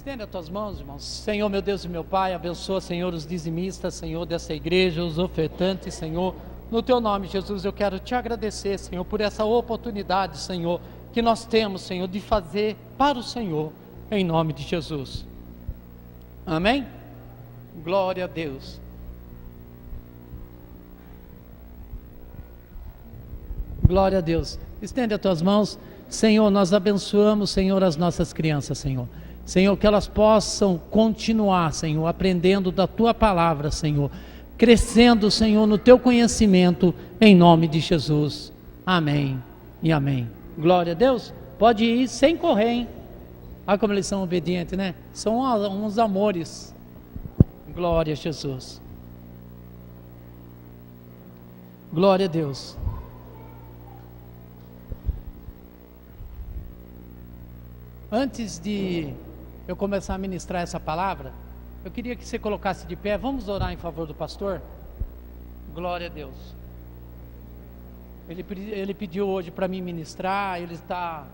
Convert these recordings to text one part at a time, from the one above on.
Estende as tuas mãos, irmãos. Senhor, meu Deus e meu Pai, abençoa, Senhor, os dizimistas, Senhor, dessa igreja, os ofertantes, Senhor. No teu nome, Jesus, eu quero te agradecer, Senhor, por essa oportunidade, Senhor, que nós temos, Senhor, de fazer para o Senhor, em nome de Jesus. Amém? Glória a Deus. Glória a Deus. Estende as tuas mãos. Senhor, nós abençoamos, Senhor, as nossas crianças, Senhor. Senhor, que elas possam continuar, Senhor, aprendendo da Tua palavra, Senhor, crescendo, Senhor, no Teu conhecimento, em nome de Jesus. Amém e amém. Glória a Deus. Pode ir sem correr, hein? Olha como eles são obedientes, né? São uns amores. Glória a Jesus. Glória a Deus. Antes de eu começar a ministrar essa palavra, eu queria que você colocasse de pé. Vamos orar em favor do pastor? Glória a Deus. Ele pediu hoje para mim ministrar. Ele está...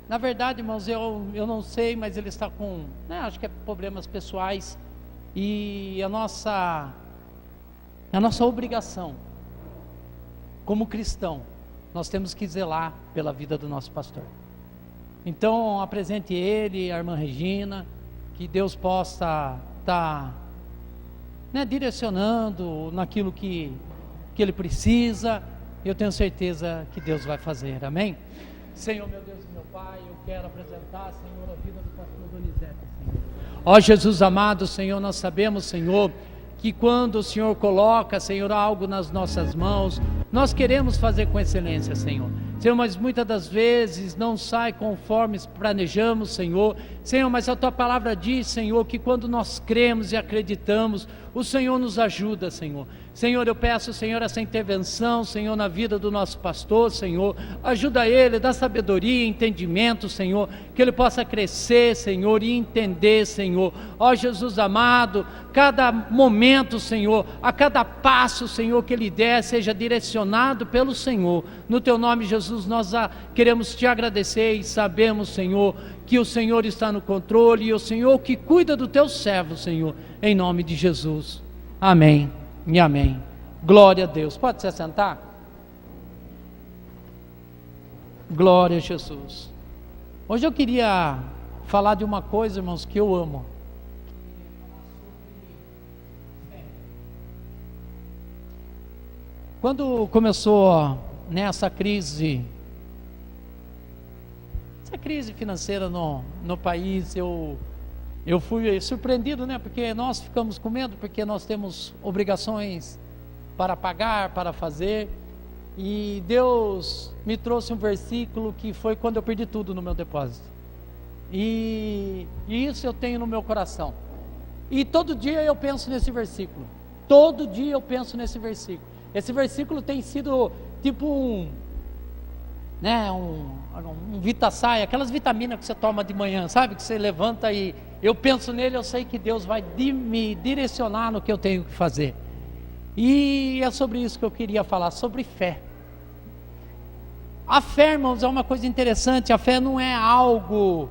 Na verdade, irmãos, eu não sei, mas ele está com, acho que é problemas pessoais. E a nossa obrigação, como cristão, nós temos que zelar pela vida do nosso pastor. Então, apresente ele, a irmã Regina, que Deus possa estar direcionando naquilo que ele precisa. Eu tenho certeza que Deus vai fazer, amém? Senhor, meu Deus e meu Pai, eu quero apresentar, Senhor, a vida do pastor Donizete, Senhor. Ó Jesus amado, Senhor, nós sabemos, Senhor, que quando o Senhor coloca, Senhor, algo nas nossas mãos, nós queremos fazer com excelência, Senhor. Senhor, mas muitas das vezes não sai conforme planejamos, Senhor. Senhor, mas a Tua palavra diz, Senhor, que quando nós cremos e acreditamos, o Senhor nos ajuda, Senhor. Senhor, eu peço, Senhor, essa intervenção, Senhor, na vida do nosso pastor, Senhor. Ajuda ele, dá sabedoria e entendimento, Senhor, que ele possa crescer, Senhor, e entender, Senhor. Ó Jesus amado, cada momento, Senhor, a cada passo, Senhor, que ele der, seja direcionado pelo Senhor. No Teu nome, Jesus, nós queremos Te agradecer e sabemos, Senhor, que o Senhor está no controle e o Senhor que cuida do Teu servo, Senhor, em nome de Jesus. Amém e amém. Glória a Deus. Pode se assentar? Glória a Jesus. Hoje eu queria falar de uma coisa, irmãos, que eu amo. Quando começou essa crise financeira no país, eu fui surpreendido, porque nós ficamos com medo, porque nós temos obrigações para pagar, para fazer, e Deus me trouxe um versículo que foi quando eu perdi tudo no meu depósito, e isso eu tenho no meu coração, e todo dia eu penso nesse versículo, esse versículo tem sido tipo um Vitasay, aquelas vitaminas que você toma de manhã, sabe, que você levanta e eu penso nele, eu sei que Deus vai me direcionar no que eu tenho que fazer, e é sobre isso que eu queria falar, sobre fé. A fé, irmãos, é uma coisa interessante. A fé não é algo,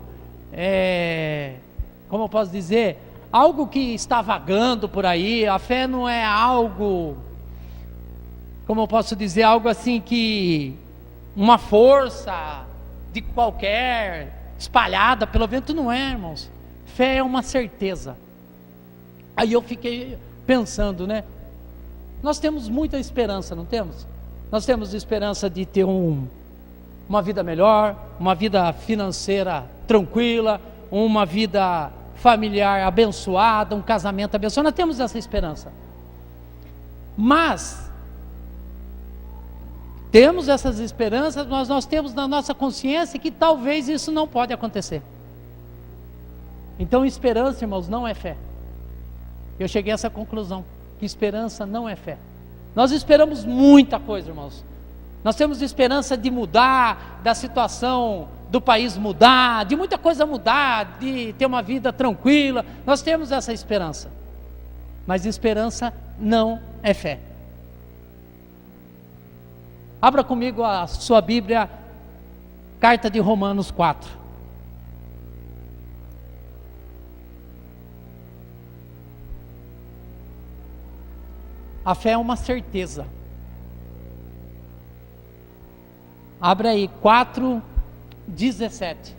como eu posso dizer, algo que está vagando por aí. A fé não é algo, como eu posso dizer, algo assim que uma força de qualquer espalhada pelo vento. Não é, irmãos. Fé é uma certeza. Aí eu fiquei pensando, nós temos muita esperança, não temos? Nós temos esperança de ter uma vida melhor, uma vida financeira tranquila, uma vida familiar abençoada, um casamento abençoado. Nós temos essa esperança, mas temos essas esperanças, mas nós temos na nossa consciência que talvez isso não pode acontecer. Então esperança, irmãos, não é fé. Eu cheguei a essa conclusão, que esperança não é fé. Nós esperamos muita coisa, irmãos. Nós temos esperança de mudar, da situação do país mudar, de muita coisa mudar, de ter uma vida tranquila. Nós temos essa esperança, mas esperança não é fé. Abra comigo a sua Bíblia, carta de Romanos 4. A fé é uma certeza. Abre aí, 4:17.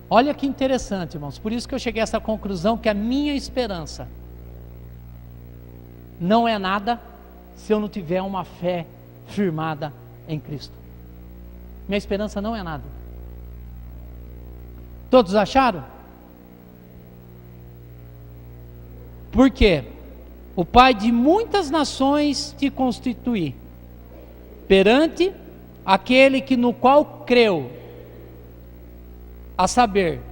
Olha que interessante, irmãos. Por isso que eu cheguei a essa conclusão, que a minha esperança não é nada se eu não tiver uma fé firmada em Cristo. Minha esperança não é nada. Todos acharam? Por quê? O Pai de muitas nações te constituí, perante aquele que no qual creu, a saber,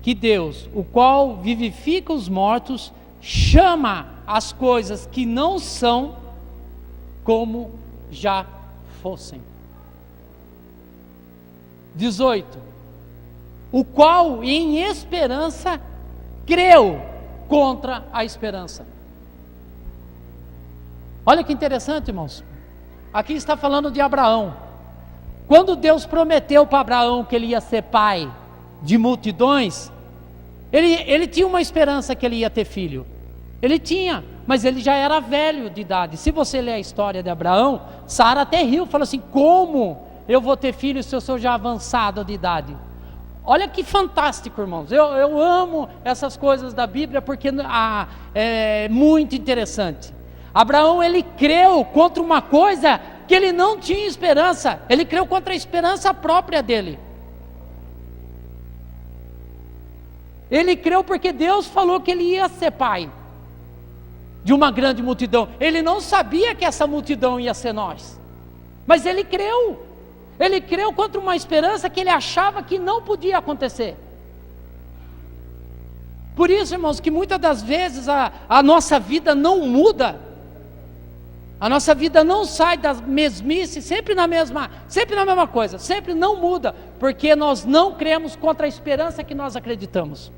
que Deus, o qual vivifica os mortos, chama as coisas que não são como já fossem. 18. O qual em esperança creu contra a esperança. Olha que interessante, irmãos. Aqui está falando de Abraão. Quando Deus prometeu para Abraão que ele ia ser pai de multidões, ele tinha uma esperança que ele ia ter filho. Ele tinha, mas ele já era velho de idade. Se você ler a história de Abraão, Sara até riu, falou assim: como eu vou ter filho se eu sou já avançado de idade? Olha que fantástico, irmãos. Eu amo essas coisas da Bíblia, porque é muito interessante. Abraão, ele creu contra uma coisa que ele não tinha esperança. Ele creu contra a esperança própria dele. Ele creu porque Deus falou que ele ia ser pai de uma grande multidão. Ele não sabia que essa multidão ia ser nós, mas ele creu. Ele creu contra uma esperança que ele achava que não podia acontecer. Por isso, irmãos, que muitas das vezes a nossa vida não muda. A nossa vida não sai da mesmice, sempre na mesma coisa, sempre não muda, porque nós não cremos contra a esperança que nós acreditamos.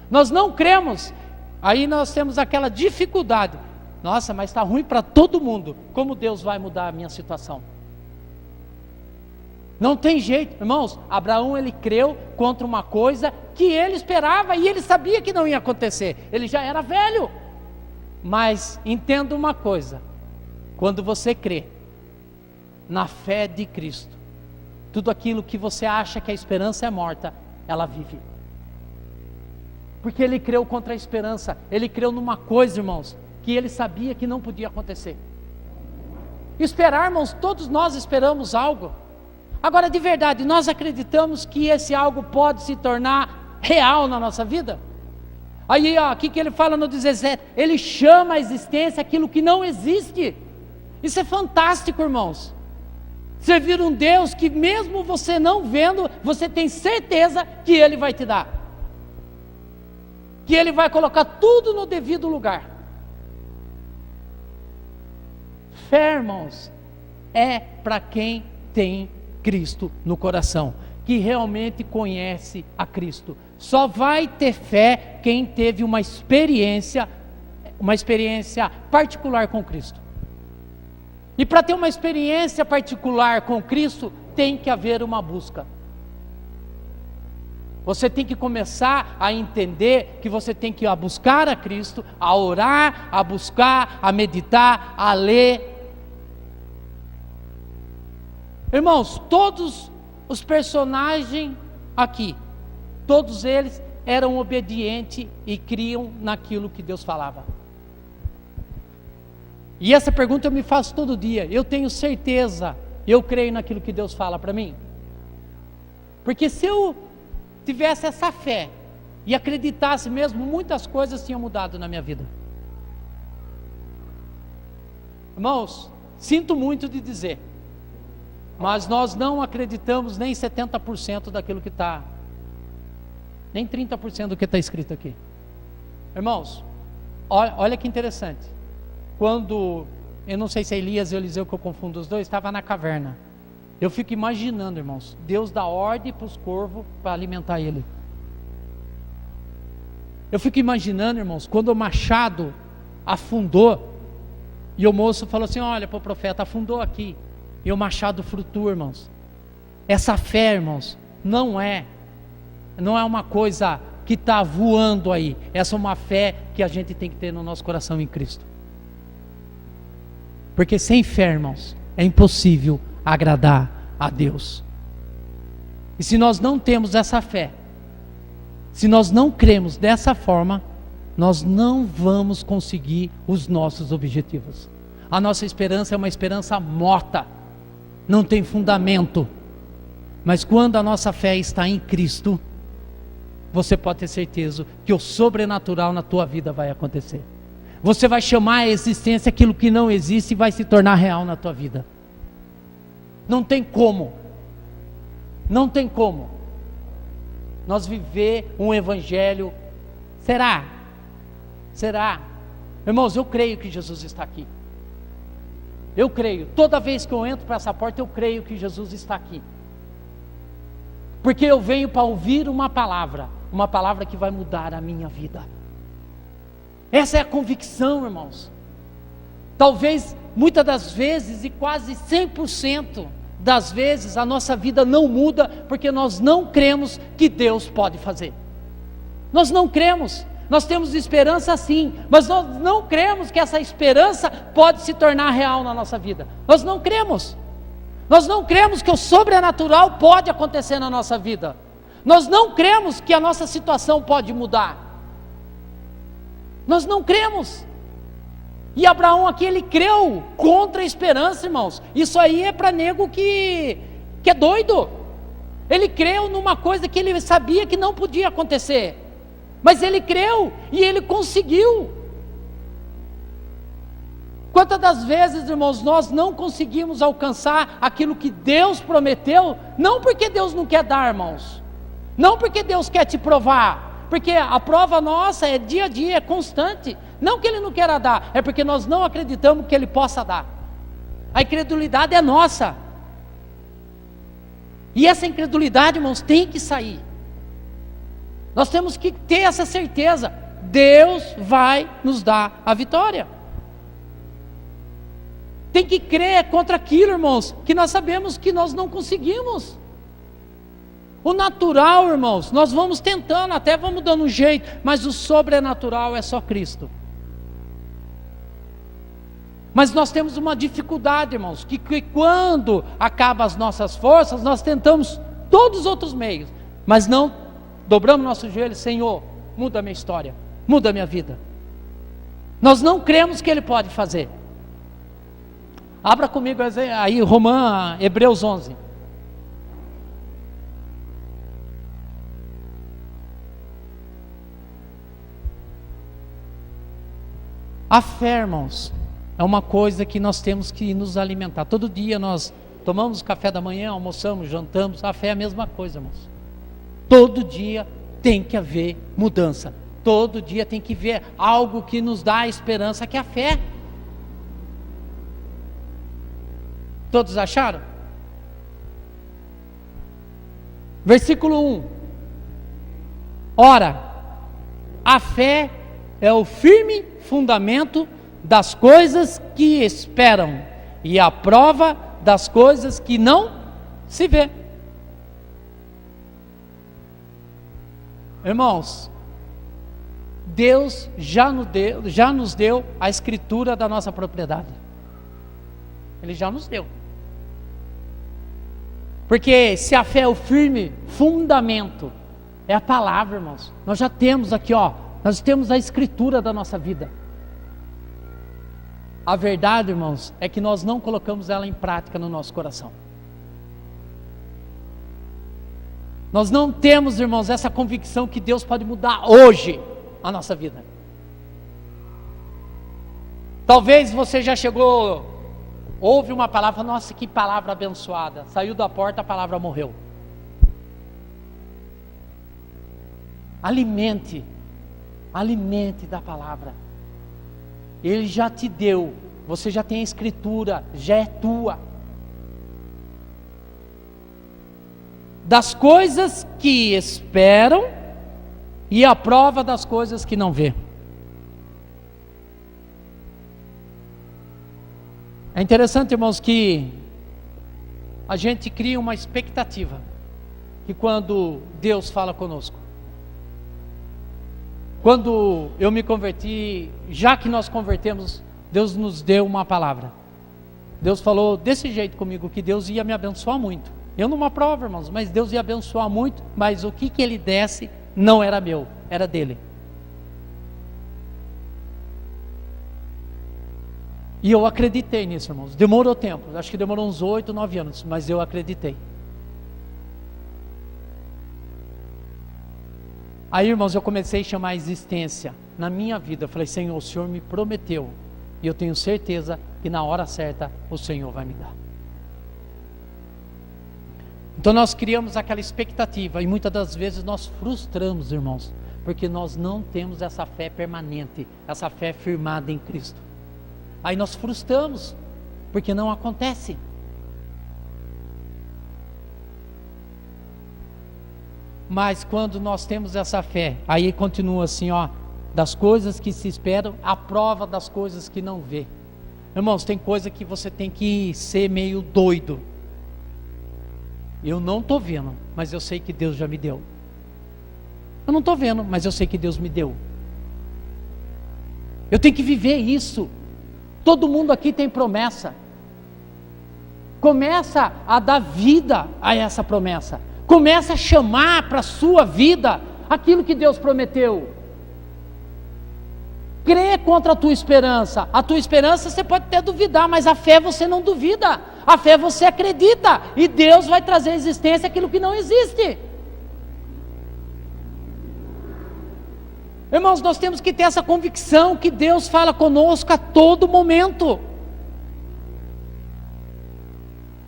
Nós não cremos, aí nós temos aquela dificuldade. Nossa, mas está ruim para todo mundo, como Deus vai mudar a minha situação? Não tem jeito, irmãos. Abraão, ele creu contra uma coisa que ele esperava e ele sabia que não ia acontecer. Ele já era velho. Mas entenda uma coisa: quando você crê na fé de Cristo, tudo aquilo que você acha que a esperança é morta, ela vive. Porque ele creu contra a esperança. Ele creu numa coisa, irmãos, que ele sabia que não podia acontecer. Esperar, irmãos, todos nós esperamos algo. Agora, de verdade, nós acreditamos que esse algo pode se tornar real na nossa vida? Aí, ó, aqui que ele fala no 17, ele chama à existência aquilo que não existe. Isso é fantástico, irmãos. Você vira um Deus que mesmo você não vendo, você tem certeza que Ele vai te dar, que Ele vai colocar tudo no devido lugar. Fé, irmãos, é para quem tem Cristo no coração, que realmente conhece a Cristo. Só vai ter fé quem teve uma experiência particular com Cristo. E para ter uma experiência particular com Cristo, tem que haver uma busca. Você tem que começar a entender que você tem que ir a buscar a Cristo, a orar, a buscar, a meditar, a ler. Irmãos, todos os personagens aqui, todos eles eram obedientes e criam naquilo que Deus falava. E essa pergunta eu me faço todo dia. Eu tenho certeza, eu creio naquilo que Deus fala para mim? Porque se eu tivesse essa fé e acreditasse mesmo, muitas coisas tinham mudado na minha vida. Irmãos, sinto muito de dizer, mas nós não acreditamos nem 70% daquilo que está, nem 30% do que está escrito aqui. Irmãos, olha que interessante. Quando, eu não sei se é Elias e Eliseu que eu confundo os dois, estava na caverna. Eu fico imaginando, irmãos, Deus dá ordem para os corvos para alimentar ele. Eu fico imaginando, irmãos, quando o machado afundou, e o moço falou assim: olha para o profeta, afundou aqui, e o machado flutua, irmãos. Essa fé, irmãos, não é uma coisa que está voando aí. Essa é uma fé que a gente tem que ter no nosso coração em Cristo. Porque sem fé, irmãos, é impossível agradar a Deus. E se nós não temos essa fé, se nós não cremos dessa forma, nós não vamos conseguir os nossos objetivos. A nossa esperança é uma esperança morta, não tem fundamento. Mas quando a nossa fé está em Cristo, você pode ter certeza que o sobrenatural na tua vida vai acontecer. Você vai chamar a existência aquilo que não existe e vai se tornar real na tua vida. Não tem como. Não tem como nós viver um evangelho. Será? Irmãos, eu creio que Jesus está aqui. Eu creio. Toda vez que eu entro para essa porta, eu creio que Jesus está aqui. Porque eu venho para ouvir uma palavra que vai mudar a minha vida. Essa é a convicção, irmãos. Talvez, muitas das vezes, e quase 100% das vezes, a nossa vida não muda, porque nós não cremos que Deus pode fazer. Nós não cremos. Nós temos esperança sim, mas nós não cremos que essa esperança pode se tornar real na nossa vida. Nós não cremos. Nós não cremos que o sobrenatural pode acontecer na nossa vida. Nós não cremos que a nossa situação pode mudar. Nós não cremos. E Abraão aqui, ele creu contra a esperança, irmãos. Isso aí é para nego que é doido. Ele creu numa coisa que ele sabia que não podia acontecer. Mas ele creu e ele conseguiu. Quantas das vezes, irmãos, nós não conseguimos alcançar aquilo que Deus prometeu, não porque Deus não quer dar, irmãos, não porque Deus quer te provar, porque a prova nossa é dia a dia, é constante, não que Ele não queira dar, é porque nós não acreditamos que Ele possa dar. A incredulidade é nossa, e essa incredulidade, irmãos, tem que sair. Nós temos que ter essa certeza, Deus vai nos dar a vitória. Tem que crer contra aquilo, irmãos, que nós sabemos que nós não conseguimos. O natural, irmãos, nós vamos tentando, até vamos dando um jeito, mas o sobrenatural é só Cristo. Mas nós temos uma dificuldade, irmãos, que quando acabam as nossas forças, nós tentamos todos os outros meios, mas não dobramos nosso joelho, Senhor, muda a minha história, muda a minha vida. Nós não cremos que Ele pode fazer. Abra comigo aí Hebreus 11. A fé, irmãos, é uma coisa que nós temos que nos alimentar. Todo dia nós tomamos café da manhã, almoçamos, jantamos. A fé é a mesma coisa, irmãos. Todo dia tem que haver mudança. Todo dia tem que ver algo que nos dá a esperança, que é a fé. Todos acharam? Versículo 1. Ora, a fé é o firme fundamento das coisas que esperam e a prova das coisas que não se vê. Irmãos, Deus já nos deu a escritura da nossa propriedade. Ele já nos deu. Porque se a fé é o firme fundamento, é a palavra, irmãos. Nós já temos aqui, nós temos a escritura da nossa vida. A verdade, irmãos, é que nós não colocamos ela em prática no nosso coração. Nós não temos, irmãos, essa convicção que Deus pode mudar hoje a nossa vida. Talvez você já chegou, ouve uma palavra, nossa, que palavra abençoada, saiu da porta, a palavra morreu. Alimente da palavra. Ele já te deu, você já tem a escritura, já é tua. Das coisas que esperam e a prova das coisas que não vê. É interessante, irmãos, que a gente cria uma expectativa que quando Deus fala conosco, Quando eu me converti, já que nós convertemos, Deus nos deu uma palavra. Deus falou desse jeito comigo, que Deus ia me abençoar muito. Eu numa prova, irmãos, mas Deus ia abençoar muito, mas o que Ele desse não era meu, era dele. E eu acreditei nisso, irmãos. Demorou tempo, acho que demorou uns 8, 9 anos, mas eu acreditei. Aí, irmãos, eu comecei a chamar a existência na minha vida. Eu falei, Senhor, o Senhor me prometeu, e eu tenho certeza que na hora certa o Senhor vai me dar. Então nós criamos aquela expectativa, e muitas das vezes nós frustramos, irmãos, porque nós não temos essa fé permanente, essa fé firmada em Cristo. Aí nós frustramos, porque não acontece. Mas quando nós temos essa fé, aí continua assim, ó, das coisas que se esperam, a prova das coisas que não vê. Irmãos, tem coisa que você tem que ser meio doido. Eu não estou vendo, mas eu sei que Deus já me deu. Eu não estou vendo, mas eu sei que Deus me deu. Eu tenho que viver isso. Todo mundo aqui tem promessa. Começa a dar vida a essa promessa. Começa a chamar para a sua vida aquilo que Deus prometeu. Crê contra a tua esperança. A tua esperança você pode até duvidar, mas a fé você não duvida. A fé você acredita. E Deus vai trazer à existência aquilo que não existe. Irmãos, nós temos que ter essa convicção que Deus fala conosco a todo momento.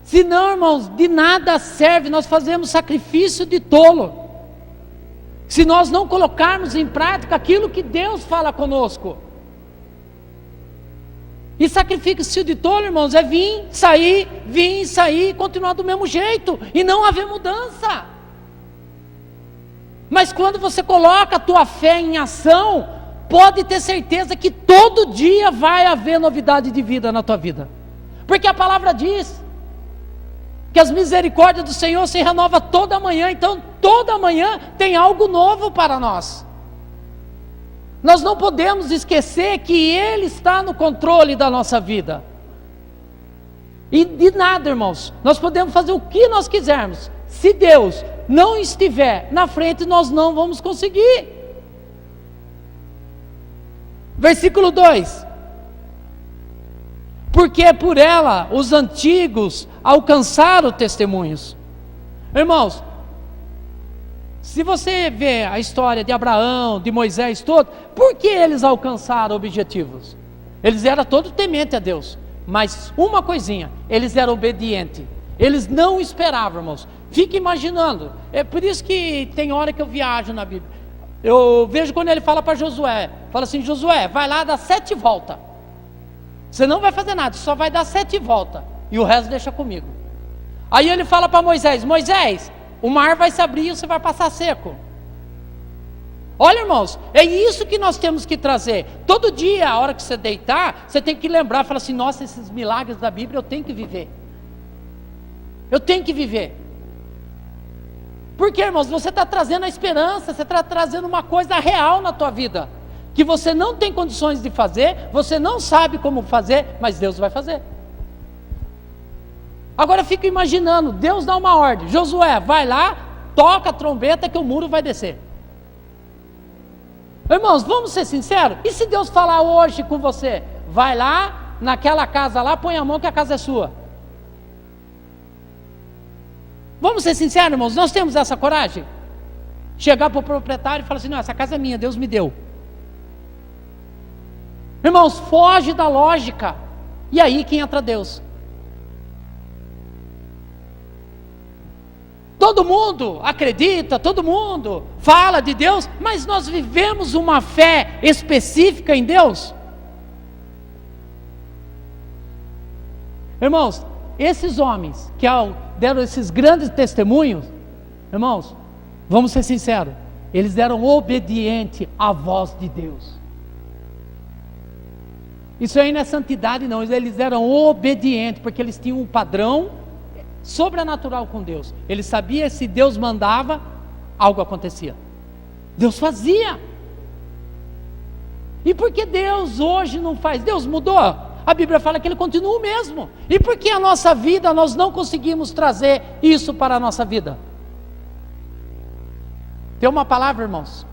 Se não, irmãos, de nada serve, nós fazemos sacrifício de tolo. Se nós não colocarmos em prática aquilo que Deus fala conosco. E sacrifício de tolo, irmãos, é vir, sair, continuar do mesmo jeito, e não haver mudança. Mas quando você coloca a tua fé em ação, pode ter certeza que todo dia vai haver novidade de vida na tua vida. Porque a palavra diz que as misericórdias do Senhor se renovam toda manhã. Então toda manhã tem algo novo para nós. Nós não podemos esquecer que Ele está no controle da nossa vida. E de nada, irmãos, nós podemos fazer o que nós quisermos. Se Deus não estiver na frente, nós não vamos conseguir. Versículo 2. Porque por ela os antigos alcançaram testemunhos. Irmãos, se você vê a história de Abraão, de Moisés, todo, por que eles alcançaram objetivos? Eles eram todos tementes a Deus, mas uma coisinha, eles eram obedientes. Eles não esperavam, irmãos. Fica imaginando. É por isso que tem hora que eu viajo na Bíblia. Eu vejo quando ele fala para Josué, fala assim, Josué, vai lá dar 7 voltas. Você não vai fazer nada, só vai dar 7 voltas. E o resto deixa comigo. Aí ele fala para Moisés, Moisés, o mar vai se abrir e você vai passar seco. Olha, irmãos, é isso que nós temos que trazer. Todo dia, a hora que você deitar, você tem que lembrar, falar assim, nossa, esses milagres da Bíblia eu tenho que viver. Eu tenho que viver. Porque, irmãos, você está trazendo a esperança, você está trazendo uma coisa real na tua vida, que você não tem condições de fazer, você não sabe como fazer, mas Deus vai fazer. Agora fica imaginando, Deus dá uma ordem, Josué, vai lá, toca a trombeta que o muro vai descer. Irmãos, vamos ser sinceros, e se Deus falar hoje com você, vai lá, naquela casa lá, põe a mão que a casa é sua. Vamos ser sinceros, irmãos, nós temos essa coragem? Chegar para o proprietário e falar assim, não, essa casa é minha, Deus me deu. Irmãos, foge da lógica, e aí que entra Deus. Todo mundo acredita, todo mundo fala de Deus, mas nós vivemos uma fé específica em Deus? Irmãos, esses homens que deram esses grandes testemunhos, irmãos, vamos ser sinceros, eles eram obedientes à voz de Deus. Isso aí não é santidade não, eles eram obedientes, porque eles tinham um padrão sobrenatural com Deus. Eles sabiam que se Deus mandava, algo acontecia. Deus fazia. E por que Deus hoje não faz? Deus mudou? A Bíblia fala que Ele continua o mesmo. E por que a nossa vida nós não conseguimos trazer isso para a nossa vida? Tem uma palavra, irmãos,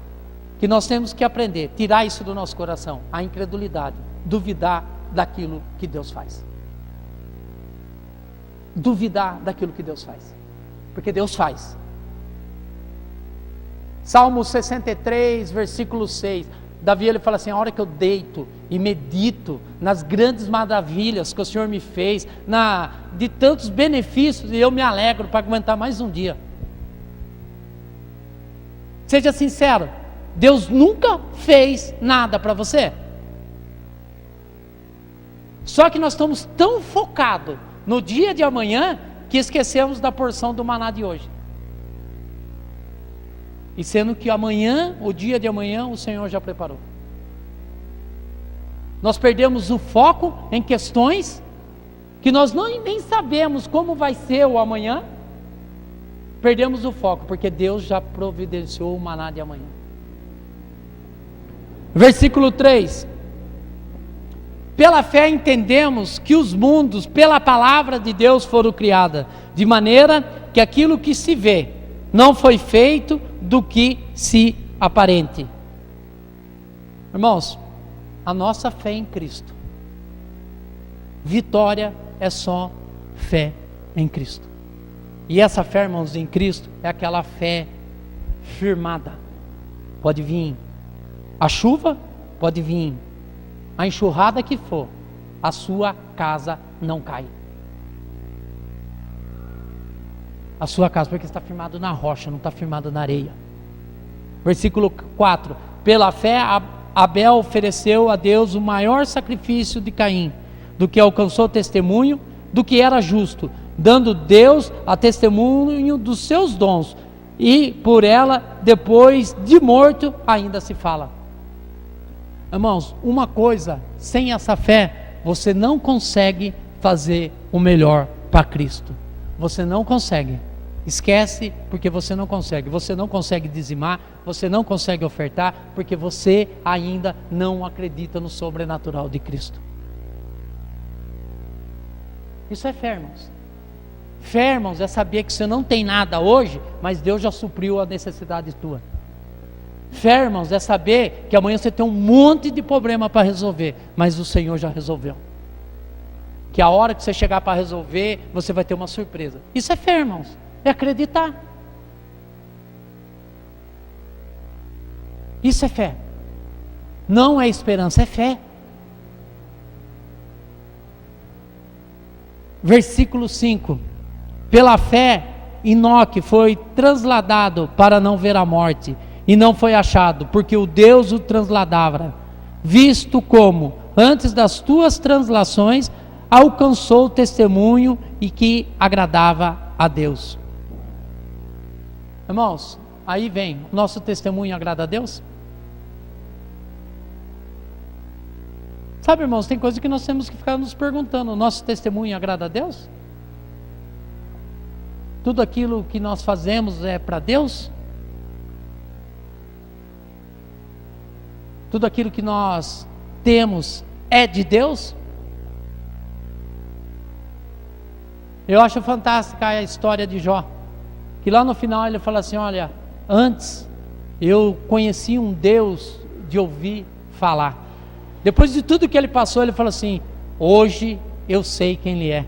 que nós temos que aprender, tirar isso do nosso coração: a incredulidade, duvidar daquilo que Deus faz. Duvidar daquilo que Deus faz, porque Deus faz. Salmo 63, versículo 6, Davi ele fala assim: a hora que eu deito e medito nas grandes maravilhas que o Senhor me fez, de tantos benefícios, e eu me alegro para aguentar mais um dia. Seja sincero, Deus nunca fez nada para você. Só que nós estamos tão focados no dia de amanhã que esquecemos da porção do maná de hoje. E sendo que amanhã, o dia de amanhã, o Senhor já preparou. Nós perdemos o foco em questões que nós nem sabemos como vai ser o amanhã. Perdemos o foco, porque Deus já providenciou o maná de amanhã. Versículo 3. Pela fé entendemos que os mundos, pela palavra de Deus, foram criados, de maneira que aquilo que se vê não foi feito do que se aparente. Irmãos, a nossa fé em Cristo, vitória é só fé em Cristo. E essa fé, irmãos, em Cristo é aquela fé firmada. Pode vir a chuva, pode vir a enxurrada que for, a sua casa não cai. A sua casa, porque está firmado na rocha, não está firmado na areia. Versículo 4. Pela fé Abel ofereceu a Deus o maior sacrifício de Caim, do que alcançou testemunho, do que era justo, dando Deus a testemunho dos seus dons, e por ela, depois de morto, ainda se fala. Irmãos, uma coisa, sem essa fé, você não consegue fazer o melhor para Cristo. Você não consegue. Esquece, porque você não consegue. Você não consegue dizimar, você não consegue ofertar, porque você ainda não acredita no sobrenatural de Cristo. Isso é fé, irmãos. Fé, irmãos, é saber que você não tem nada hoje, mas Deus já supriu a necessidade tua. Fé, irmãos, é saber que amanhã você tem um monte de problema para resolver, mas o Senhor já resolveu. Que a hora que você chegar para resolver, você vai ter uma surpresa. Isso é fé, irmãos, é acreditar. Isso é fé. Não é esperança, é fé. Versículo 5. Pela fé, Enoque foi trasladado para não ver a morte, e não foi achado, porque o Deus o trasladava, visto como, antes das tuas translações, alcançou o testemunho e que agradava a Deus. Irmãos, aí vem, nosso testemunho agrada a Deus? Sabe, irmãos, tem coisa que nós temos que ficar nos perguntando: o nosso testemunho agrada a Deus? Tudo aquilo que nós fazemos é para Deus? Tudo aquilo que nós temos é de Deus? Eu acho fantástica a história de Jó, que lá no final ele fala assim: olha, antes eu conheci um Deus de ouvir falar. Depois de tudo que ele passou, ele fala assim: hoje eu sei quem ele é,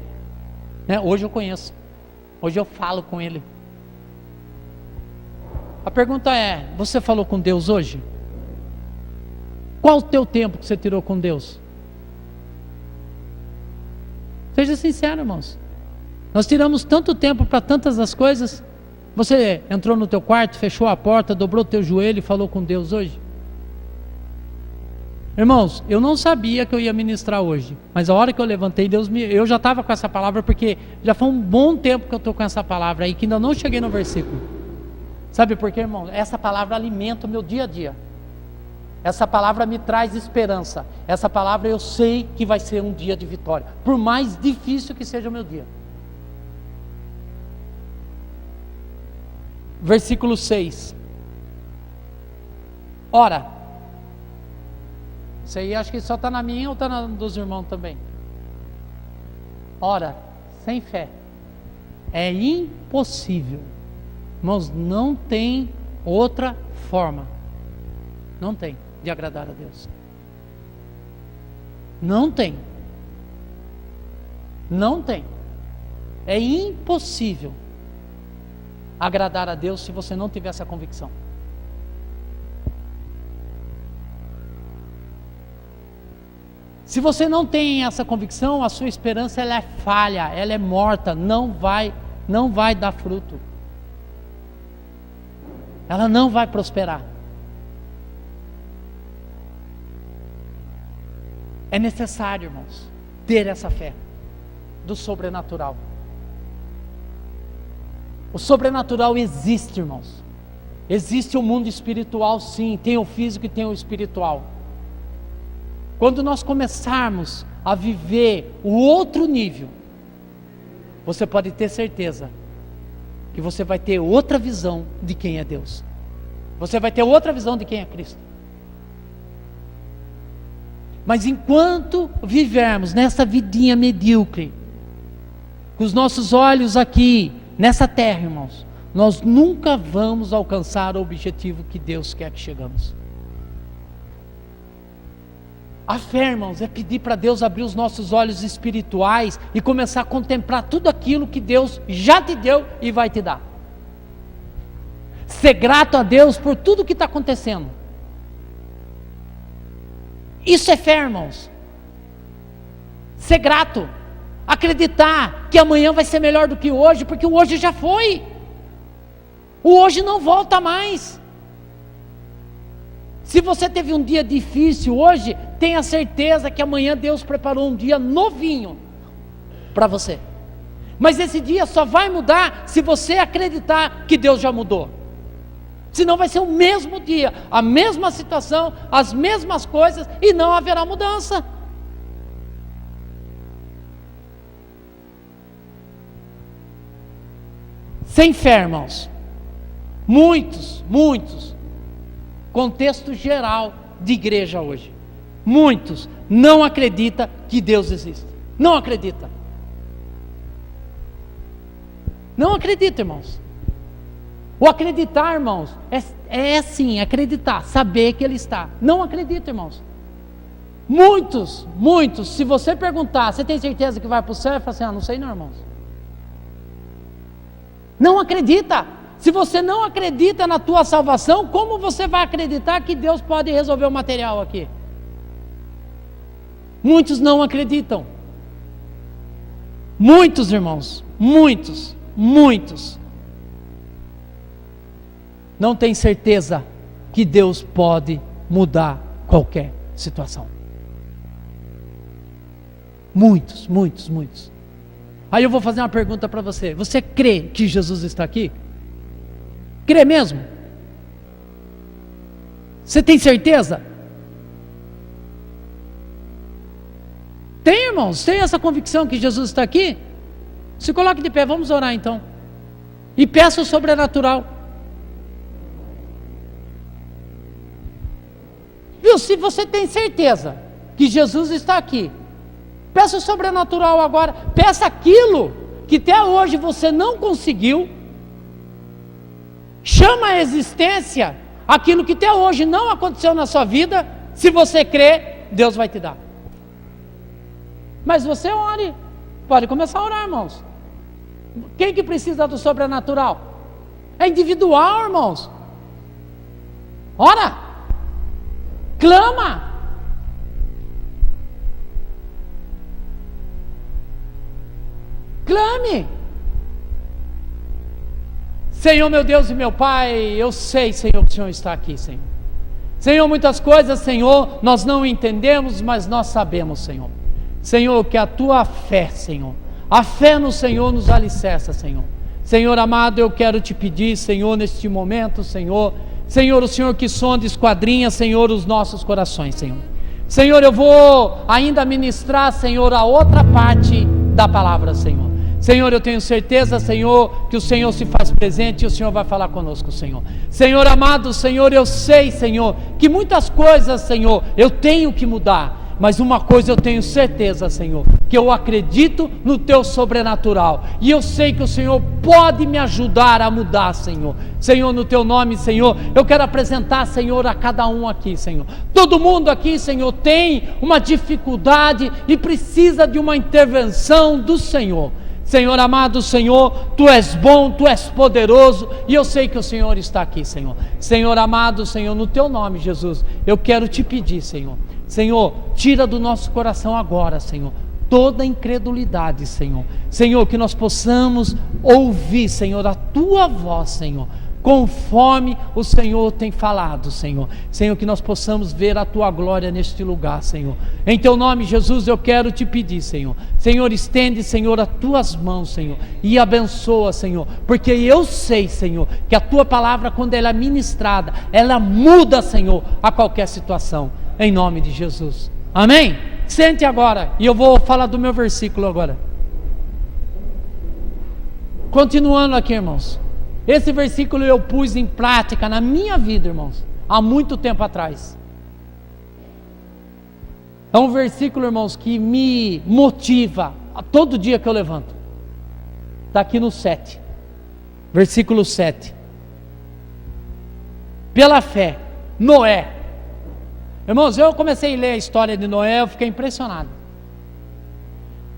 né? Hoje eu conheço, hoje eu falo com ele. A pergunta é: você falou com Deus hoje? Qual o teu tempo que você tirou com Deus? Seja sincero, irmãos. Nós tiramos tanto tempo para tantas das coisas. Você entrou no teu quarto, fechou a porta, dobrou o teu joelho e falou com Deus hoje? Irmãos, eu não sabia que eu ia ministrar hoje, mas a hora que eu levantei, eu já estava com essa palavra, porque já foi um bom tempo que eu estou com essa palavra aí, que ainda não cheguei no versículo. Sabe por quê, irmão? Essa palavra alimenta o meu dia a dia. Essa palavra me traz esperança. Essa palavra eu sei que vai ser um dia de vitória, por mais difícil que seja o meu dia. Versículo 6. Ora, Isso aí acho que só está na minha ou está na dos irmãos também. Ora, sem fé é impossível. Irmãos, não tem outra forma. Não tem de agradar a Deus. Não tem. Não tem. É impossível agradar a Deus se você não tiver essa convicção. Se você não tem essa convicção, a sua esperança ela é falha, ela é morta, não vai dar fruto. Ela não vai prosperar. É necessário, irmãos, ter essa fé do sobrenatural. O sobrenatural existe, irmãos. Existe o mundo espiritual, sim, tem o físico e tem o espiritual. Quando nós começarmos a viver o outro nível, você pode ter certeza que você vai ter outra visão de quem é Deus. Você vai ter outra visão de quem é Cristo. Mas enquanto vivermos nessa vidinha medíocre, com os nossos olhos aqui, nessa terra, irmãos, nós nunca vamos alcançar o objetivo que Deus quer que chegamos. A fé, irmãos, é pedir para Deus abrir os nossos olhos espirituais e começar a contemplar tudo aquilo que Deus já te deu e vai te dar. Ser grato a Deus por tudo que está acontecendo. Isso é fé, irmãos. Ser grato. Acreditar que amanhã vai ser melhor do que hoje, porque o hoje já foi. O hoje não volta mais. Se você teve um dia difícil hoje, tenha certeza que amanhã Deus preparou um dia novinho para você. Mas esse dia só vai mudar se você acreditar que Deus já mudou. Senão vai ser o mesmo dia, a mesma situação, as mesmas coisas e não haverá mudança. Sem fé, irmãos, muitos, contexto geral de igreja hoje, muitos não acreditam que Deus existe, não acredita, irmãos. O acreditar, irmãos, é sim, acreditar, saber que Ele está. Não acredita, irmãos. Muitos, se você perguntar, você tem certeza que vai para o céu? Ele fala assim, não sei não, irmãos. Não acredita. Se você não acredita na tua salvação, como você vai acreditar que Deus pode resolver o material aqui? Muitos não acreditam. Muitos, irmãos, muitos não têm certeza que Deus pode mudar qualquer situação. Muitos. Aí eu vou fazer uma pergunta para você. Você crê que Jesus está aqui? Crê mesmo? Você tem certeza? Tem, irmãos? Tem essa convicção que Jesus está aqui? Se coloque de pé, vamos orar então. E peça o sobrenatural. Viu? Se você tem certeza que Jesus está aqui, peça o sobrenatural agora. Peça aquilo que até hoje você não conseguiu. Chama a existência aquilo que até hoje não aconteceu na sua vida. Se você crê, Deus vai te dar. Mas você ore. Pode começar a orar, irmãos. Quem que precisa do sobrenatural? É individual, irmãos. Ora. Clama. Clame. Senhor, meu Deus e meu Pai, eu sei, Senhor, que o Senhor está aqui, Senhor. Senhor, muitas coisas, Senhor, nós não entendemos, mas nós sabemos, Senhor. Senhor, que a Tua fé, Senhor, a fé no Senhor nos alicerça, Senhor. Senhor amado, eu quero te pedir, Senhor, neste momento, Senhor, o Senhor que sonda, esquadrinha, Senhor, os nossos corações, Senhor. Senhor, eu vou ainda ministrar, Senhor, a outra parte da palavra, Senhor. Senhor, eu tenho certeza, Senhor, que o Senhor se faz presente e o Senhor vai falar conosco, Senhor. Senhor amado, Senhor, eu sei, Senhor, que muitas coisas, Senhor, eu tenho que mudar. Mas uma coisa eu tenho certeza, Senhor, que eu acredito no Teu sobrenatural, e eu sei que o Senhor pode me ajudar a mudar, Senhor. Senhor, no Teu nome, Senhor, eu quero apresentar, Senhor, a cada um aqui, Senhor. Todo mundo aqui, Senhor, tem uma dificuldade e precisa de uma intervenção do Senhor. Senhor amado, Senhor, Tu és bom, Tu és poderoso, e eu sei que o Senhor está aqui, Senhor. Senhor amado, Senhor, no Teu nome, Jesus, eu quero Te pedir, Senhor. Senhor, tira do nosso coração agora, Senhor, toda incredulidade, Senhor. Senhor, que nós possamos ouvir, Senhor, a Tua voz, Senhor, conforme o Senhor tem falado, Senhor. Senhor, que nós possamos ver a Tua glória neste lugar, Senhor. Em Teu nome, Jesus, eu quero Te pedir, Senhor. Senhor, estende, Senhor, as Tuas mãos, Senhor, e abençoa, Senhor, porque eu sei, Senhor, que a Tua palavra, quando ela é ministrada, ela muda, Senhor, a qualquer situação. Em nome de Jesus, amém? Sente agora, e eu vou falar do meu versículo agora. Continuando aqui, irmãos, esse versículo eu pus em prática na minha vida, irmãos, há muito tempo atrás. É um versículo, irmãos, que me motiva a todo dia que eu levanto. Está aqui no 7, versículo 7. Pela fé, Noé. Irmãos, eu comecei a ler a história de Noé, eu fiquei impressionado.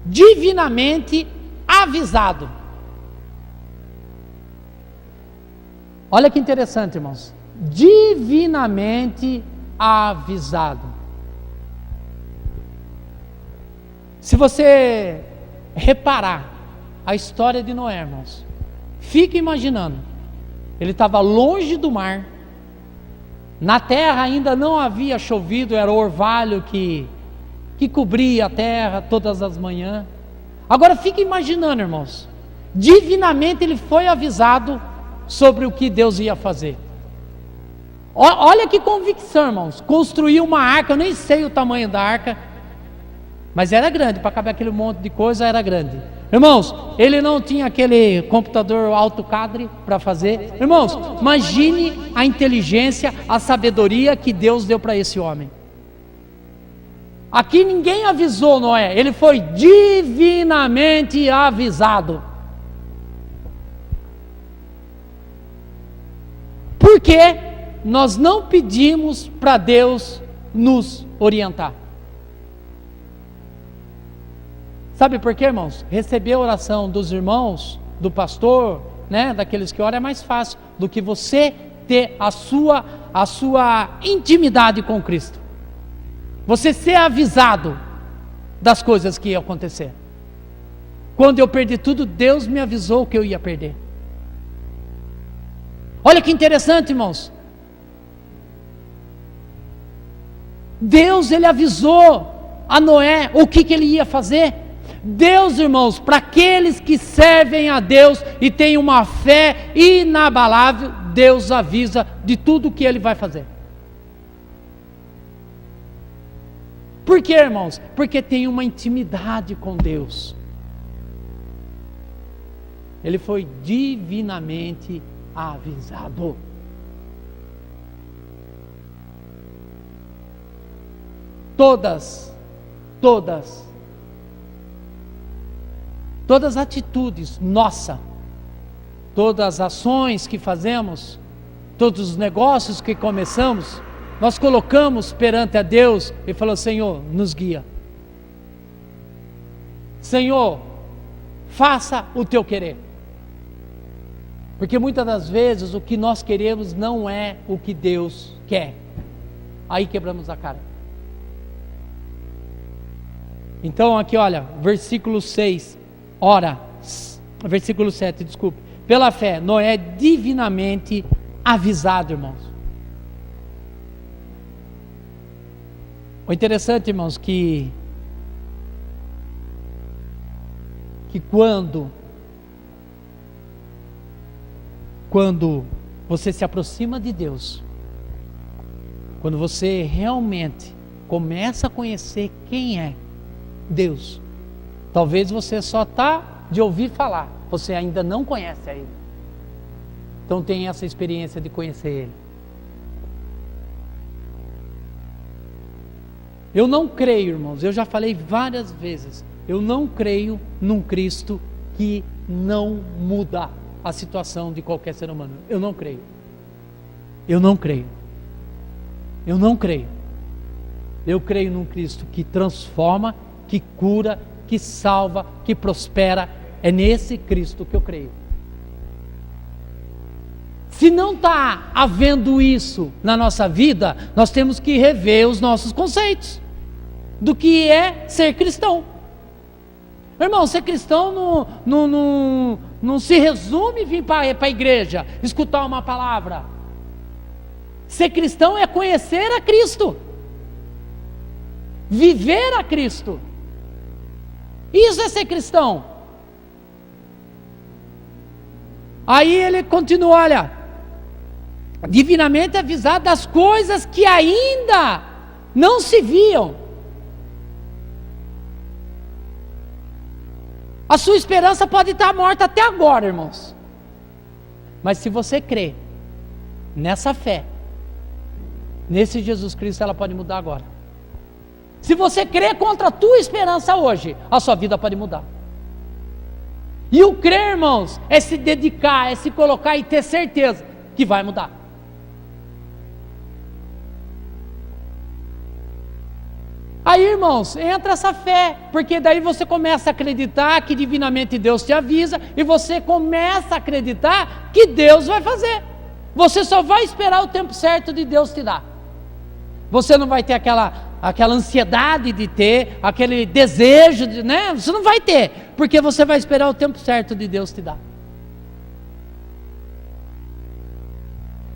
Divinamente avisado. Olha que interessante, irmãos. Divinamente avisado. Se você reparar a história de Noé, irmãos, fica imaginando. Ele estava longe do mar. Na terra ainda não havia chovido, era o orvalho que cobria a terra todas as manhãs. Agora fica imaginando, irmãos, divinamente ele foi avisado sobre o que Deus ia fazer. Olha que convicção, irmãos, construiu uma arca, eu nem sei o tamanho da arca, mas era grande, para caber aquele monte de coisa era grande. Irmãos, ele não tinha aquele computador AutoCAD para fazer. Irmãos, imagine a inteligência, a sabedoria que Deus deu para esse homem. Aqui ninguém avisou Noé, ele foi divinamente avisado. Por que nós não pedimos para Deus nos orientar? Sabe por quê, irmãos? Receber a oração dos irmãos, do pastor, né, daqueles que oram, é mais fácil do que você ter a sua intimidade com Cristo. Você ser avisado das coisas que iam acontecer. Quando eu perdi tudo, Deus me avisou que eu ia perder. Olha que interessante, irmãos. Deus, ele avisou a Noé o que ele ia fazer. Deus, irmãos, para aqueles que servem a Deus e têm uma fé inabalável, Deus avisa de tudo o que Ele vai fazer. Por quê, irmãos? Porque tem uma intimidade com Deus. Ele foi divinamente avisado. Todas as atitudes nossas, todas as ações que fazemos, todos os negócios que começamos, nós colocamos perante a Deus e falamos: Senhor, nos guia. Senhor, faça o teu querer. Porque muitas das vezes o que nós queremos não é o que Deus quer. Aí quebramos a cara. Então aqui olha, versículo 6. Ora, versículo 7, desculpe. Pela fé, Noé divinamente avisado, irmãos. O interessante, irmãos, que quando você se aproxima de Deus, quando você realmente começa a conhecer quem é Deus, talvez você só está de ouvir falar, você ainda não conhece a Ele. Então tem essa experiência de conhecer Ele. Eu não creio, irmãos, eu já falei várias vezes, eu não creio num Cristo que não muda a situação de qualquer ser humano. Eu não creio. Eu não creio. Eu não creio. Eu creio num Cristo que transforma, que cura, que salva, que prospera. É nesse Cristo que eu creio. Se não está havendo isso na nossa vida, nós temos que rever os nossos conceitos do que é ser cristão. Irmão, ser cristão não se resume vir para a igreja, escutar uma palavra. Ser cristão é conhecer a Cristo, viver a Cristo. Isso é ser cristão. Aí ele continua, olha, divinamente avisado das coisas que ainda não se viam. A sua esperança pode estar morta até agora, irmãos. Mas se você crê nessa fé, nesse Jesus Cristo, ela pode mudar agora. Se você crê contra a tua esperança hoje, a sua vida pode mudar. E o crer, irmãos, é se dedicar, é se colocar e ter certeza que vai mudar. Aí, irmãos, entra essa fé, porque daí você começa a acreditar que divinamente Deus te avisa, e você começa a acreditar que Deus vai fazer. Você só vai esperar o tempo certo de Deus te dar. Você não vai ter aquela ansiedade de ter, aquele desejo, né? Você não vai ter, porque você vai esperar o tempo certo de Deus te dar.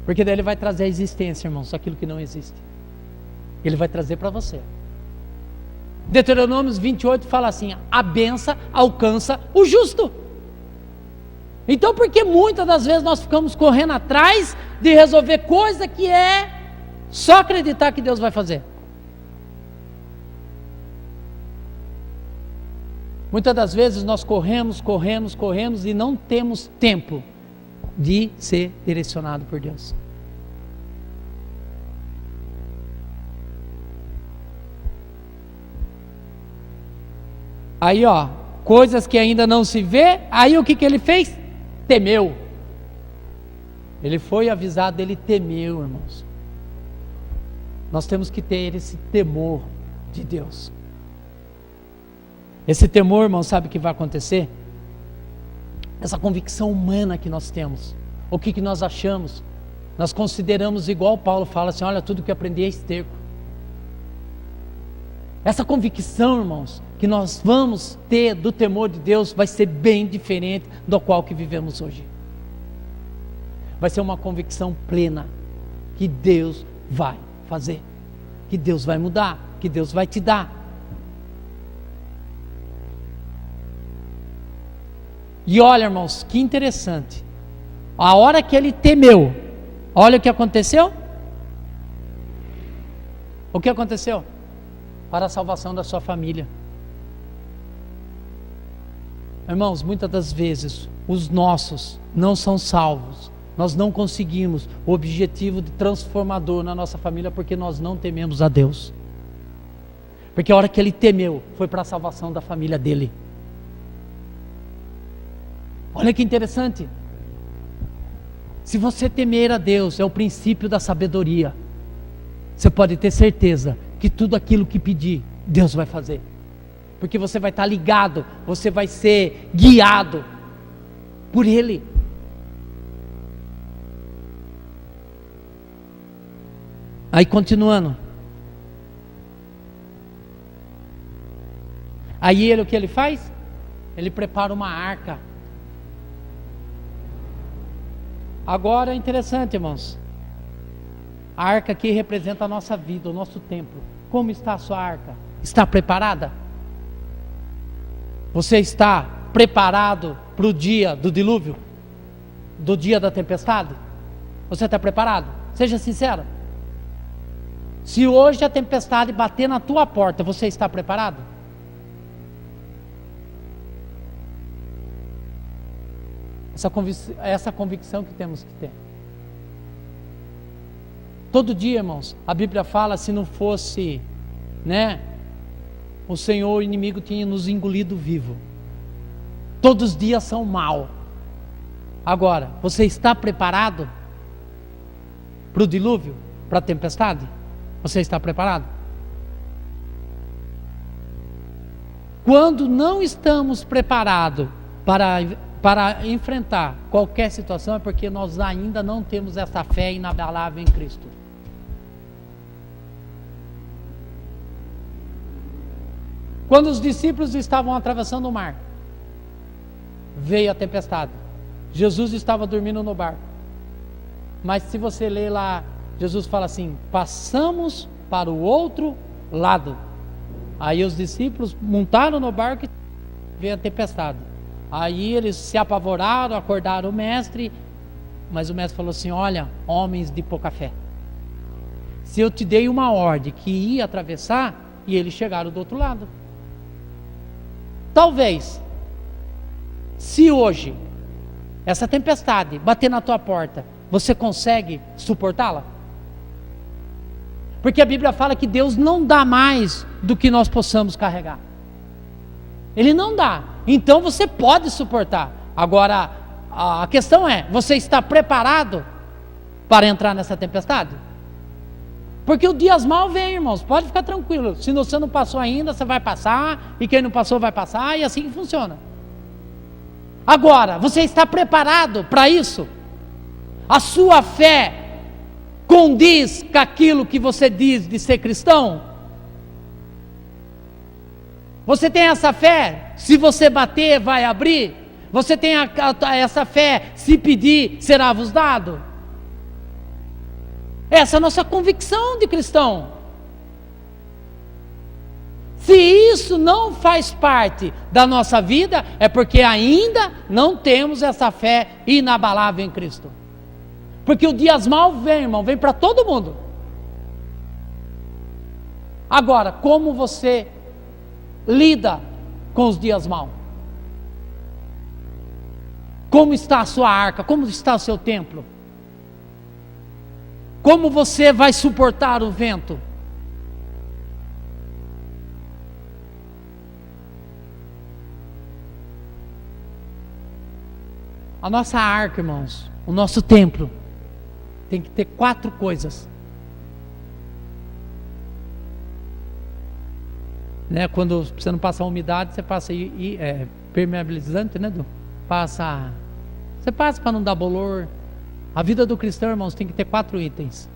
Porque daí Ele vai trazer à existência, irmãos, aquilo que não existe. Ele vai trazer para você. Deuteronômio 28 fala assim: a bênção alcança o justo. Então, por que muitas das vezes nós ficamos correndo atrás de resolver coisa que é só acreditar que Deus vai fazer? Muitas das vezes nós corremos e não temos tempo de ser direcionado por Deus. Aí, ó, coisas que ainda não se vê. Aí o que ele fez? Temeu. Ele foi avisado, ele temeu, irmãos. Nós temos que ter esse temor de Deus. Esse temor, irmão, sabe o que vai acontecer? Essa convicção humana que nós temos. O que nós achamos? Nós consideramos, igual Paulo fala assim: olha, tudo que aprendi é esterco. Essa convicção, irmãos, que nós vamos ter do temor de Deus vai ser bem diferente do qual que vivemos hoje. Vai ser uma convicção plena que Deus vai fazer, que Deus vai mudar, que Deus vai te dar. E olha, irmãos, que interessante. A hora que ele temeu, olha o que aconteceu. O que aconteceu? Para a salvação da sua família. Irmãos, muitas das vezes os nossos não são salvos. Nós não conseguimos o objetivo de transformador na nossa família porque nós não tememos a Deus. Porque a hora que ele temeu foi para a salvação da família dele. Olha que interessante. Se você temer a Deus, é o princípio da sabedoria. Você pode ter certeza que tudo aquilo que pedir, Deus vai fazer. Porque você vai estar ligado, você vai ser guiado por Ele. Aí continuando. Aí o que ele faz? Ele prepara uma arca. Agora é interessante, irmãos. A arca aqui representa a nossa vida, o nosso templo. Como está a sua arca? Está preparada? Você está preparado para o dia do dilúvio? Do dia da tempestade? Você está preparado? Seja sincero. Se hoje a tempestade bater na tua porta, você está preparado? Essa convicção que temos que ter. Todo dia, irmãos, a Bíblia fala, se não fosse, o Senhor, o inimigo tinha nos engolido vivo. Todos os dias são mal. Agora, você está preparado para o dilúvio, para a tempestade? Você está preparado? Quando não estamos preparados para enfrentar qualquer situação, é porque nós ainda não temos essa fé inabalável em Cristo. Quando os discípulos estavam atravessando o mar, veio a tempestade. Jesus estava dormindo no barco. Mas se você ler lá, Jesus fala assim: passamos para o outro lado. Aí os discípulos montaram no barco e veio a tempestade. Aí eles se apavoraram, acordaram o mestre. Mas o mestre falou assim: olha, homens de pouca fé, se eu te dei uma ordem que ia atravessar, e eles chegaram do outro lado. Talvez, se hoje essa tempestade bater na tua porta, você consegue suportá-la? Porque a Bíblia fala que Deus não dá mais do que nós possamos carregar. Ele não dá. Então você pode suportar. Agora, a questão é, você está preparado para entrar nessa tempestade? Porque o dias mal vem, irmãos, pode ficar tranquilo. Se você não passou ainda, você vai passar, e quem não passou vai passar, e assim que funciona. Agora, você está preparado para isso? A sua fé condiz com aquilo que você diz de ser cristão? Você tem essa fé? Se você bater, vai abrir? Você tem essa fé? Se pedir, será vos dado? Essa é a nossa convicção de cristão. Se isso não faz parte da nossa vida, é porque ainda não temos essa fé inabalável em Cristo. Porque o dias mal vem, irmão, vem para todo mundo. Agora, como você lida com os dias mal? Como está a sua arca? Como está o seu templo? Como você vai suportar o vento? A nossa arca, irmãos, o nosso templo, tem que ter 4 coisas. Quando você não passa a umidade, você passa permeabilizante, Du? Você passa para não dar bolor. A vida do cristão, irmãos, tem que ter 4 itens.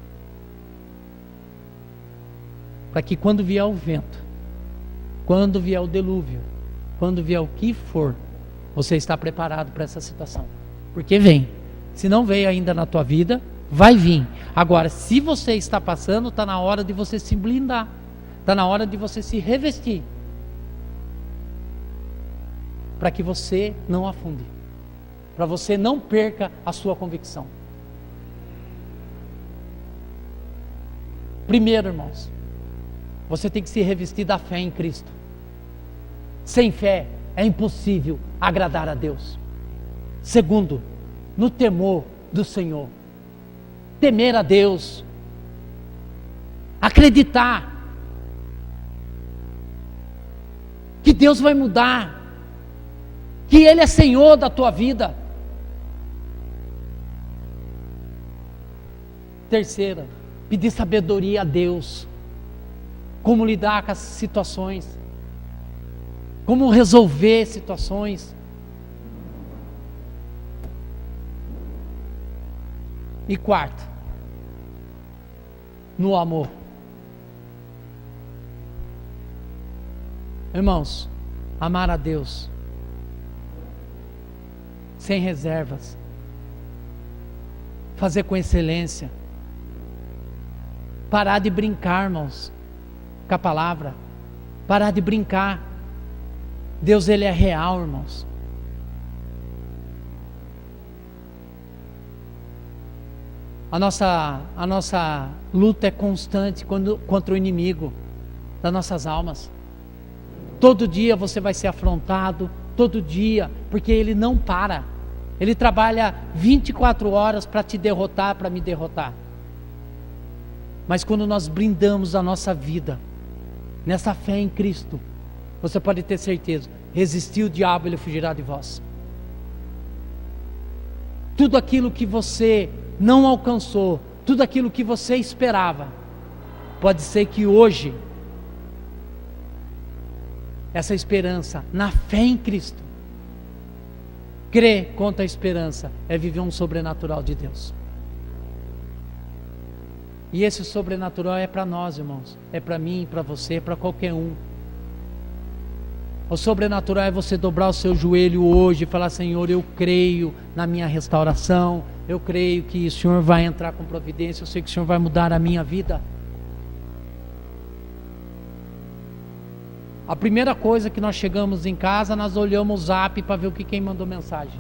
Para que quando vier o vento, quando vier o dilúvio, quando vier o que for, você está preparado para essa situação. Porque vem. Se não veio ainda na tua vida, vai vir. Agora, se você está passando, está na hora de você se blindar. Está na hora de você se revestir. Para que você não afunde. Para você não perca a sua convicção. Primeiro, irmãos, você tem que se revestir da fé em Cristo. Sem fé é impossível agradar a Deus. Segundo, no temor do Senhor. Temer a Deus. Acreditar que Deus vai mudar, que Ele é Senhor da tua vida. Terceira, pedir sabedoria a Deus, como lidar com as situações, como resolver situações. E quarto, no amor. Irmãos, amar a Deus sem reservas, fazer com excelência, parar de brincar, irmãos, com a palavra, parar de brincar. Deus, Ele é real, irmãos. A nossa luta é constante contra o inimigo das nossas almas. Todo dia você vai ser afrontado, todo dia, porque ele não para. ele trabalha 24 horas para te derrotar, para me derrotar. Mas quando nós blindamos a nossa vida nessa fé em Cristo, você pode ter certeza, resistir o diabo, ele fugirá de vós. Tudo aquilo que você não alcançou, tudo aquilo que você esperava, pode ser que hoje, essa esperança na fé em Cristo, crer contra a esperança, é viver um sobrenatural de Deus. E esse sobrenatural é para nós, irmãos, é para mim, para você, para qualquer um. O sobrenatural é você dobrar o seu joelho hoje e falar: Senhor, eu creio na minha restauração, eu creio que o Senhor vai entrar com providência, eu sei que o Senhor vai mudar a minha vida. A primeira coisa que nós chegamos em casa, nós olhamos o zap para ver o que quem mandou mensagem.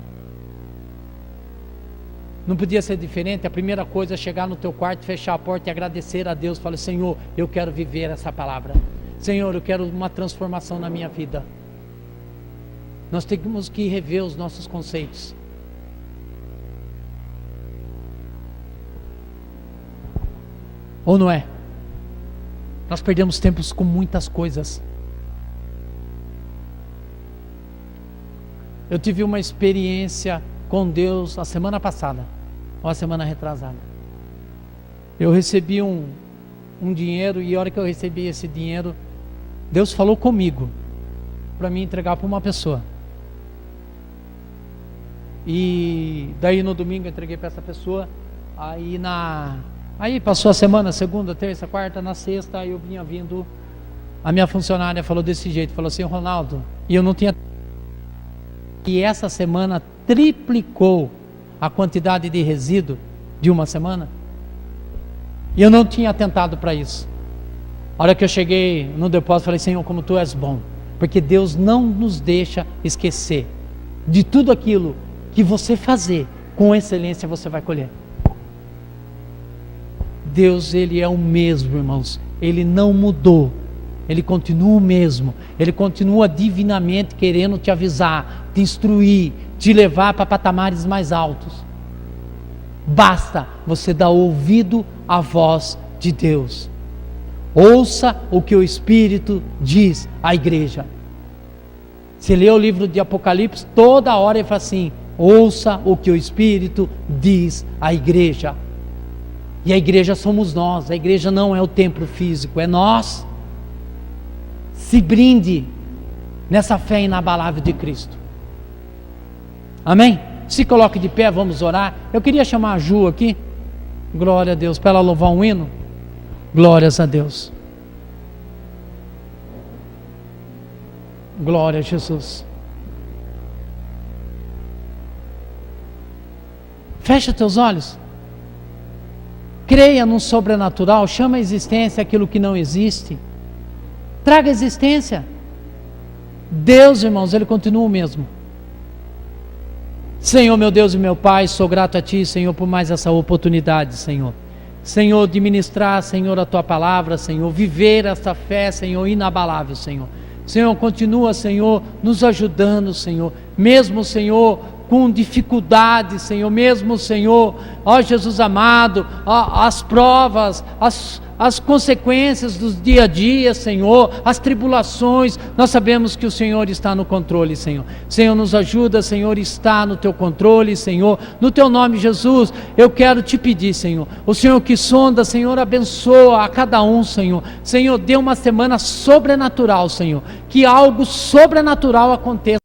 Não podia ser diferente. A primeira coisa é chegar no teu quarto, fechar a porta e agradecer a Deus. Falar: Senhor, eu quero viver essa palavra. Senhor, eu quero uma transformação na minha vida. Nós temos que rever os nossos conceitos. Ou não é? Nós perdemos tempos com muitas coisas. Eu tive uma experiência com Deus a semana passada, ou a semana retrasada. Eu recebi um dinheiro, e a hora que eu recebi esse dinheiro, Deus falou comigo para mim entregar para uma pessoa. E daí no domingo eu entreguei para essa pessoa. Aí passou a semana, segunda, terça, quarta, na sexta, eu vinha vindo. A minha funcionária falou desse jeito, falou assim: Ronaldo, e eu não tinha. E essa semana triplicou a quantidade de resíduo de uma semana. E eu não tinha atentado para isso. A hora que eu cheguei no depósito, falei: Senhor, como Tu és bom. Porque Deus não nos deixa esquecer de tudo aquilo que você fazer com excelência, você vai colher. Deus, Ele é o mesmo, irmãos. Ele não mudou. Ele continua o mesmo. Ele continua divinamente querendo te avisar, te instruir, te levar para patamares mais altos. Basta você dar ouvido à voz de Deus. Ouça o que o Espírito diz à igreja. Você lê o livro de Apocalipse, toda hora ele fala assim: ouça o que o Espírito diz à igreja. E a igreja somos nós. A igreja não é o templo físico, é nós. Se brinde nessa fé inabalável de Cristo. Amém? Se coloque de pé, vamos orar. Eu queria chamar a Ju aqui. Glória a Deus, para ela louvar um hino. Glórias a Deus. Glória a Jesus. Fecha teus olhos. Creia no sobrenatural. Chama a existência aquilo que não existe. Traga a existência. Deus, irmãos, Ele continua o mesmo. Senhor, meu Deus e meu Pai, sou grato a Ti, Senhor, por mais essa oportunidade, Senhor. Senhor, de ministrar, Senhor, a Tua palavra, Senhor, viver essa fé, Senhor, inabalável, Senhor. Senhor, continua, Senhor, nos ajudando, Senhor, mesmo, Senhor, com dificuldades, Senhor, mesmo, Senhor, ó Jesus amado, ó, as provas, as consequências dos dia a dia, Senhor, as tribulações, nós sabemos que o Senhor está no controle, Senhor. Senhor, nos ajuda, Senhor, está no Teu controle, Senhor, no Teu nome, Jesus, eu quero Te pedir, Senhor, o Senhor que sonda, Senhor, abençoa a cada um, Senhor. Senhor, dê uma semana sobrenatural, Senhor, que algo sobrenatural aconteça.